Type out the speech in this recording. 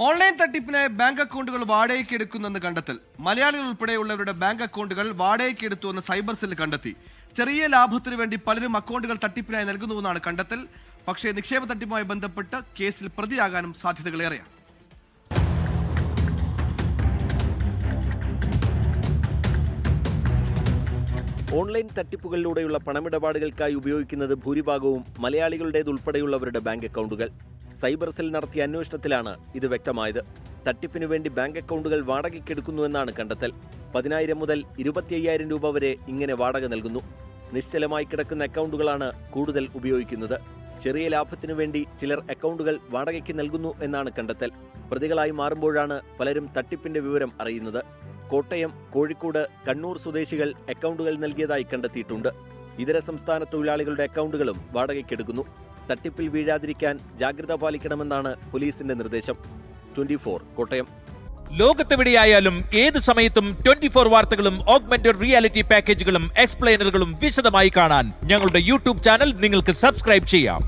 Online തട്ടിപ്പിന് bank അക്കൗണ്ടുകൾ വാടകയ്ക്ക് എടുക്കുന്നെന്ന് കണ്ടെത്തൽ. മലയാളികൾ ഉൾപ്പെടെയുള്ളവരുടെ ബാങ്ക് അക്കൗണ്ടുകൾ വാടകയ്ക്ക് എടുത്തുവെന്ന് സൈബർ സെൽ കണ്ടെത്തി. ചെറിയ ലാഭത്തിനു വേണ്ടി പലരും അക്കൗണ്ടുകൾ തട്ടിപ്പിനായി നൽകുന്നുവെന്നാണ് കണ്ടെത്തൽ. പക്ഷേ നിക്ഷേപ തട്ടിപ്പുമായി ബന്ധപ്പെട്ട് കേസിൽ പ്രതിയാകാനും സാധ്യതകളേറെയാണ്. ഓൺലൈൻ തട്ടിപ്പുകളിലൂടെയുള്ള പണമിടപാടുകൾക്കായി ഉപയോഗിക്കുന്നത് ഭൂരിഭാഗവും മലയാളികളുടേതുൾപ്പെടെയുള്ളവരുടെ ബാങ്ക് അക്കൗണ്ടുകൾ. സൈബർ സെൽ നടത്തിയ അന്വേഷണത്തിലാണ് ഇത് വ്യക്തമായത്. തട്ടിപ്പിനു വേണ്ടി ബാങ്ക് അക്കൗണ്ടുകൾ വാടകയ്ക്കെടുക്കുന്നുവെന്നാണ് കണ്ടെത്തൽ. 10,000 മുതൽ 25,000 രൂപ വരെ ഇങ്ങനെ വാടക നൽകുന്നു. നിശ്ചലമായി കിടക്കുന്ന അക്കൗണ്ടുകളാണ് കൂടുതൽ ഉപയോഗിക്കുന്നത്. ചെറിയ ലാഭത്തിനു വേണ്ടി ചിലർ അക്കൗണ്ടുകൾ വാടകയ്ക്ക് നൽകുന്നു എന്നാണ് കണ്ടെത്തൽ. പ്രതികളായി മാറുമ്പോഴാണ് പലരും തട്ടിപ്പിന്റെ വിവരം അറിയുന്നത്. കോട്ടയം, കോഴിക്കോട്, കണ്ണൂർ സ്വദേശികൾ അക്കൗണ്ടുകൾ നൽകിയതായി കണ്ടെത്തിയിട്ടുണ്ട്. ഇതര സംസ്ഥാന തൊഴിലാളികളുടെ അക്കൗണ്ടുകളും വാടകയ്ക്കെടുക്കുന്നു. തട്ടിപ്പിൽ വീഴാതിരിക്കാൻ ജാഗ്രത പാലിക്കണമെന്നാണ് പോലീസിന്റെ നിർദ്ദേശം. 24 കോട്ടയം. ലോകത്തെവിടെയായാലും ഏത് സമയത്തും 24 വാർത്തകളും ഓഗ്മെന്റഡ് റിയാലിറ്റി പാക്കേജുകളും എക്സ്പ്ലെയിനറുകളും വിശദമായി കാണാൻ ഞങ്ങളുടെ യൂട്യൂബ് ചാനൽ നിങ്ങൾക്ക് സബ്സ്ക്രൈബ് ചെയ്യാം.